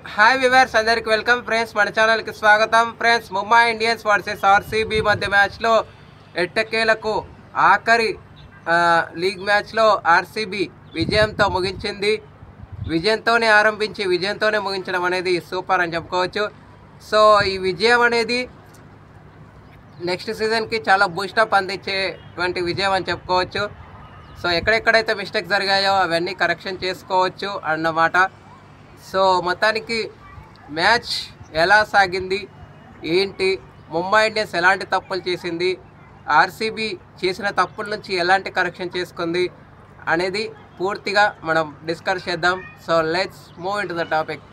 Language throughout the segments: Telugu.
హాయ్ వివర్స్, అందరికి వెల్కమ్ ఫ్రెండ్స్. మన ఛానల్కి స్వాగతం friends. Mumbai Indians versus RCB మధ్య మ్యాచ్లో ఎట్టకేలకు ఆఖరి లీగ్ మ్యాచ్లో ఆర్సీబీ విజయంతో ముగించింది. విజయంతోనే ఆరంభించి విజయంతోనే ముగించడం అనేది సూపర్ అని చెప్పుకోవచ్చు. సో ఈ విజయం అనేది నెక్స్ట్ సీజన్కి చాలా బూస్టప్ అందించేటువంటి విజయం అని చెప్పుకోవచ్చు. సో ఎక్కడెక్కడైతే మిస్టేక్స్ జరిగాయో అవన్నీ కరెక్షన్ చేసుకోవచ్చు అన్నమాట. సో మొత్తానికి మ్యాచ్ ఎలా సాగింది ఏంటి, ముంబై ఇండియన్స్ ఎలాంటి తప్పులు చేసింది, ఆర్సీబీ చేసిన తప్పుల నుంచి ఎలాంటి కరెక్షన్ చేసుకుంది అనేది పూర్తిగా మనం డిస్కస్ చేద్దాం. So let's move in to the topic.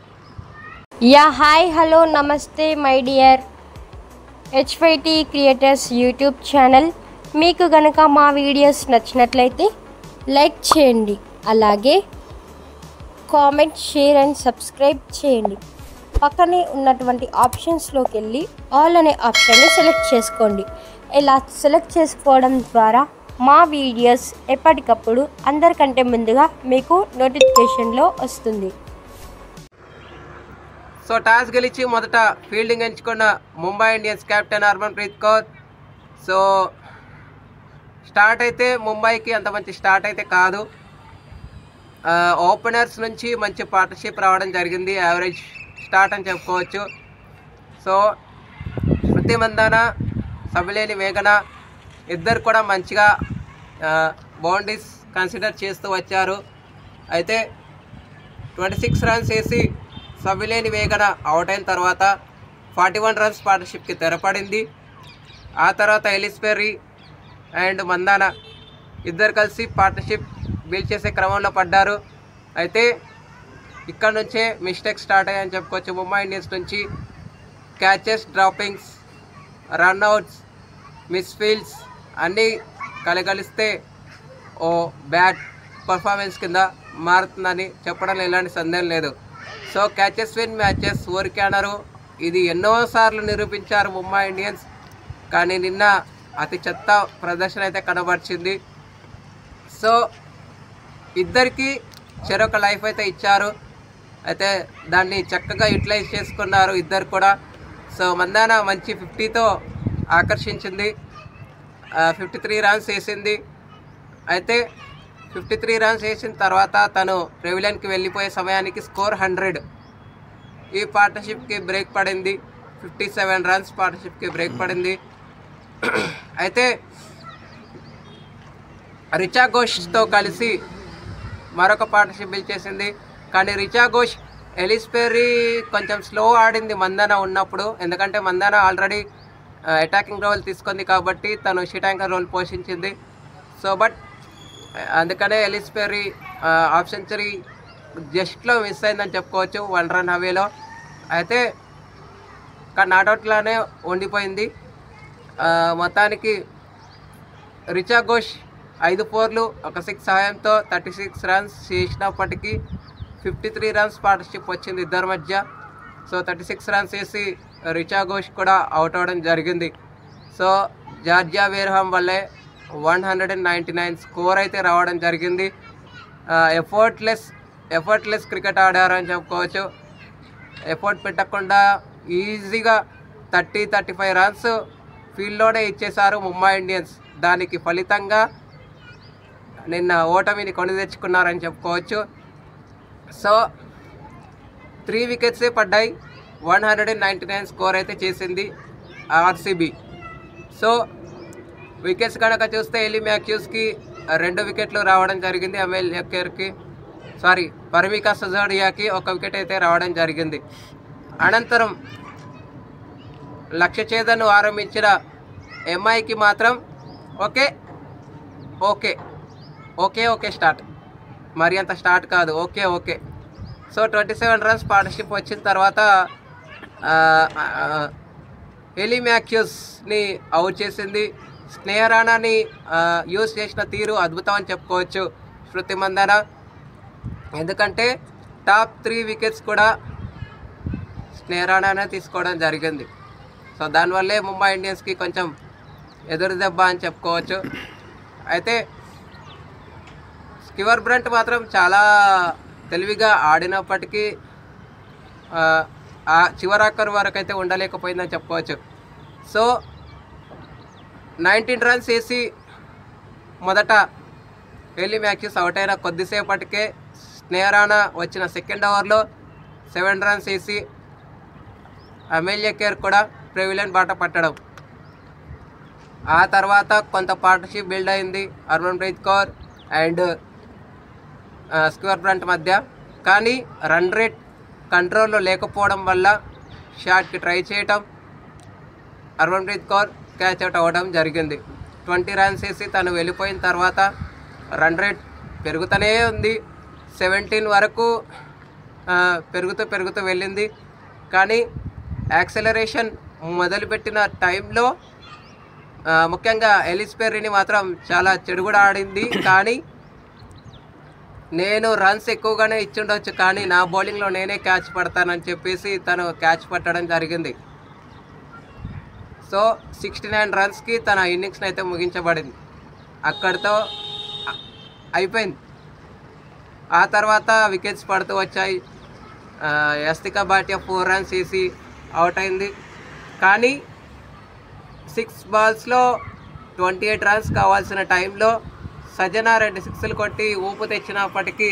Hi hello నమస్తే my dear HYT creators YouTube channel. మీకు గనక మా వీడియోస్ నచ్చినట్లయితే లైక్ చేయండి, అలాగే కామెంట్, షేర్ అండ్ సబ్స్క్రైబ్ చేయండి. పక్కనే ఉన్నటువంటి ఆప్షన్స్లోకి వెళ్ళి ఆల్ అనే ఆప్షన్ని సెలెక్ట్ చేసుకోండి. ఇలా సెలెక్ట్ చేసుకోవడం ద్వారా మా వీడియోస్ ఎప్పటికప్పుడు అందరికంటే ముందుగా మీకు నోటిఫికేషన్లో వస్తుంది. సో టాస్ గెలిచి మొదట ఫీల్డింగ్ ఎంచుకున్న Mumbai Indians captain Harmanpreet Kaur. So start అయితే ముంబైకి అంత మంచి స్టార్ట్ అయితే కాదు. ఓపెనర్స్ నుంచి మంచి పార్ట్నర్షిప్ రావడం జరిగింది. యావరేజ్ స్టార్ట్ అని చెప్పుకోవచ్చు. సో శృతి మందాన, సబిలేని వేగన ఇద్దరు కూడా మంచిగా బౌండరీస్ కన్సిడర్ చేస్తూ వచ్చారు. అయితే 26 రన్స్ వేసి సబిలేని వేగన అవుట్ అయిన తర్వాత 41 రన్స్ పార్ట్నర్షిప్కి తెరపడింది. ఆ తర్వాత ఎలిస్ పెర్రీ అండ్ మందాన ఇద్దరు కలిసి పార్ట్నర్షిప్ బిల్డ్ చేసే క్రమంలో పడ్డారు. అయితే ఇక్కడ నుంచే మిస్టేక్స్ స్టార్ట్ అయ్యాయని చెప్పుకోవచ్చు. ముంబై ఇండియన్స్ నుంచి క్యాచెస్, డ్రాపింగ్స్, రన్అవుట్స్, మిస్ఫీల్డ్స్ అన్నీ కలగలిస్తే ఓ బ్యాడ్ పర్ఫార్మెన్స్ కింద మారుతుందని చెప్పడంలో ఎలాంటి సందేహం లేదు. సో క్యాచెస్ విన్ మ్యాచెస్ ఊరికే అన్నారు. ఇది ఎన్నోసార్లు నిరూపించారు ముంబై ఇండియన్స్. కానీ నిన్న అతి చెత్త ప్రదర్శన అయితే కనబరిచింది. సో ఇద్దరికి చెరొక లైఫ్ అయితే ఇచ్చారు. అయితే దాన్ని చక్కగా యూటిలైజ్ చేసుకున్నారు ఇద్దరు కూడా. సో మందాన మంచి 50తో ఆకర్షించింది. 53 రన్స్ వేసింది. అయితే 53 రన్స్ వేసిన తర్వాత తను పెవిలియన్కి వెళ్ళిపోయే సమయానికి స్కోర్ 100. ఈ పార్ట్నర్షిప్కి బ్రేక్ పడింది. 57 రన్స్ పార్ట్నర్షిప్కి బ్రేక్ పడింది. అయితే రిచా ఘోష్తో కలిసి మరొక పార్ట్నర్షిప్ బిల్డ్ చేసింది. కానీ రిచా ఘోష్, ఎలిస్ పెర్రీ కొంచెం స్లో ఆడింది మందాన ఉన్నప్పుడు. ఎందుకంటే మందాన ఆల్రెడీ అటాకింగ్ రోల్ తీసుకుంది కాబట్టి తను షీట్ యాంకర్ రోల్ పోషించింది. సో బట్ అందుకనే ఎలిస్ పెర్రీ హాఫ్ సెంచరీ జస్ట్లో మిస్ అయిందని చెప్పుకోవచ్చు 1 రన్ అవేలో. అయితే కానీ నాట్అవుట్లానే ఉండిపోయింది. మొత్తానికి రిచా ఘోష్ 5 4లు 1 6 సహాయంతో 36 రన్స్ చేసినప్పటికీ 53 రన్స్ పార్ట్నర్షిప్ వచ్చింది ఇద్దరి మధ్య. సో 36 రన్స్ వేసి రిచా ఘోష్ కూడా అవుట్ అవ్వడం జరిగింది. సో జార్జియా వేర్హామ్ వల్లే 199 స్కోర్ అయితే రావడం జరిగింది. ఎఫర్ట్లెస్ క్రికెట్ ఆడారు అని చెప్పుకోవచ్చు. ఎఫర్ట్ పెట్టకుండా ఈజీగా 30-35 రన్స్ ఫీల్డ్లోనే ఇచ్చేశారు ముంబై ఇండియన్స్. దానికి ఫలితంగా నిన్న ఓటమిని కొని తెచ్చుకున్నారని చెప్పుకోవచ్చు. సో 3 వికెట్సే పడ్డాయి. 199 స్కోర్ అయితే చేసింది ఆర్సీబీ. సో వికెట్స్ కనుక చూస్తే ఎలి మ్యాథ్యూస్కి 2 వికెట్లు రావడం జరిగింది. అమేల్ యక్కర్కి పరమికా సజాడియాకి 1 వికెట్ అయితే రావడం జరిగింది. అనంతరం లక్ష్య ఛేదను ఆరంభించిన ఎంఐకి మాత్రం ఓకే స్టార్ట్, మరి అంత స్టార్ట్ కాదు, ఓకే. సో 27 రన్స్ పార్ట్నర్షిప్ వచ్చిన తర్వాత ఎలి మ్యాథ్యూస్ని అవుట్ చేసింది. స్నేహ రాణాని యూజ్ చేసిన తీరు అద్భుతం అని చెప్పుకోవచ్చు శృతి మందాన. ఎందుకంటే టాప్ 3 వికెట్స్ కూడా స్నేహ రాణానే తీసుకోవడం జరిగింది. సో దానివల్లే ముంబై ఇండియన్స్కి కొంచెం ఎదురు దెబ్బ అని చెప్పుకోవచ్చు. అయితే స్కివర్ బ్రంట్ మాత్రం చాలా తెలివిగా ఆడినప్పటికీ ఆ చివరాఖరు వరకు అయితే ఉండలేకపోయిందని చెప్పుకోవచ్చు. సో 19 రన్స్ వేసి మొదట ఎర్లీ మ్యాచెస్ అవుట్ అయిన కొద్దిసేపటికే స్నేహ రాణా వచ్చిన సెకండ్ ఓవర్లో 7 రన్స్ వేసి అమేలియా కేర్ కూడా ప్రెవిలియన్ బాట పట్టడం. ఆ తర్వాత కొంత పార్ట్నర్షిప్ బిల్డ్ అయింది Harmanpreet Kaur and square brunt మధ్య. కానీ రన్ రేట్ కంట్రోల్లో లేకపోవడం వల్ల షాట్కి ట్రై చేయటం, హర్మన్ప్రీత్ కౌర్ క్యాచ్ అవుట్ అవ్వడం జరిగింది. 20 రన్స్ వేసి తను వెళ్ళిపోయిన తర్వాత రన్ రేట్ పెరుగుతూనే ఉంది. 17 వరకు పెరుగుతూ వెళ్ళింది. కానీ యాక్సెలరేషన్ మొదలుపెట్టిన టైంలో ముఖ్యంగా ఎలిస్ పెర్రీని మాత్రం చాలా చెడుగుడు ఆడింది. కానీ నేను రన్స్ ఎక్కువగానే ఇచ్చుండొచ్చు, కానీ నా బౌలింగ్లో నేనే క్యాచ్ పడతానని చెప్పేసి తను క్యాచ్ పట్టడం జరిగింది. సో 69 రన్స్కి తన ఇన్నింగ్స్ని అయితే ముగించబడింది. అక్కడితో అయిపోయింది. ఆ తర్వాత వికెట్స్ పడుతూ వచ్చాయి. యస్తికా భాటియా 4 రన్స్ వేసి అవుట్ అయింది. కానీ 6 బాల్స్లో 28 రన్స్ కావాల్సిన టైంలో సజనా 2 సిక్స్లు కొట్టి ఊపు తెచ్చినప్పటికీ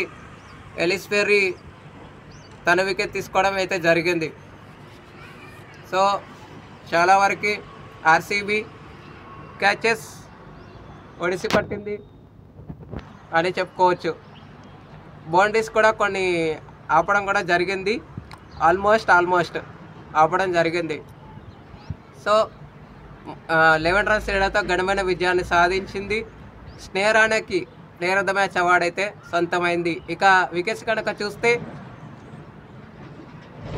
ఎలిస్ పెర్రీ తన వికెట్ తీసుకోవడం అయితే జరిగింది. సో చాలా వరకు ఆర్సీబీ క్యాచెస్ ఒడిసి పట్టింది అని చెప్పుకోవచ్చు. బౌండరీస్ కూడా కొన్ని ఆపడం కూడా జరిగింది. ఆల్మోస్ట్ ఆపడం జరిగింది. సో 11 రన్స్ తేడాతో ఘనమైన విజయాన్ని సాధించింది. స్నేహ రాణాకి player of the match award అయితే సొంతమైంది. ఇక వికెట్స్ కనుక చూస్తే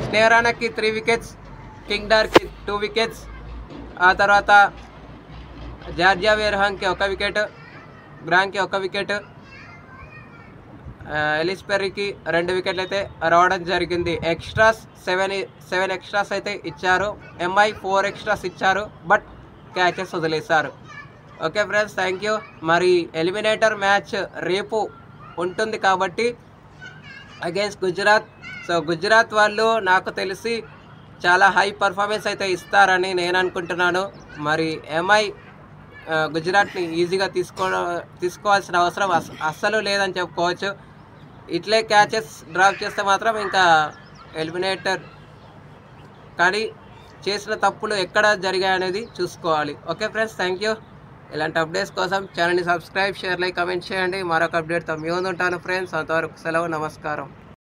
స్నేహ రాణాకి 3 వికెట్స్, కింగ్డార్కి 2 వికెట్స్, ఆ తర్వాత జార్జియా వేర్హాంగ్కి 1 వికెట్, గ్రాంగ్కి 1 వికెట్, ఎలిస్ పెర్రీకి 2 వికెట్లు అయితే రావడం జరిగింది. ఎక్స్ట్రాస్ 7 ఎక్స్ట్రాస్ అయితే ఇచ్చారు. ఎంఐ 4 ఎక్స్ట్రాస్ ఇచ్చారు, బట్ క్యాచెస్ వదిలేశారు. Okay friends, thank you. మరి ఎలిమినేటర్ మ్యాచ్ రేపు ఉంటుంది కాబట్టి అగైన్స్ గుజరాత్. సో గుజరాత్ వాళ్ళు నాకు తెలిసి చాలా హై పర్ఫార్మెన్స్ అయితే ఇస్తారని నేను అనుకుంటున్నాను. మరి ఎంఐ గుజరాత్ని ఈజీగా తీసుకోవాల్సిన అవసరం అస్సలు లేదని చెప్పుకోవచ్చు. ఇట్లే క్యాచెస్ డ్రాప్ చేస్తే మాత్రం ఇంకా ఎలిమినేటర్. కానీ చేసిన తప్పులు ఎక్కడ జరిగాయనేది చూసుకోవాలి. Okay friends, thank you. ఇలాంటి అప్డేట్స్ కోసం ఛానల్ని సబ్స్క్రైబ్, షేర్, లైక్, కామెంట్ చేయండి. మరొక అప్డేట్తో మీ ముందు ఉంటాను ఫ్రెండ్స్. అంతవరకు సెలవు, నమస్కారం.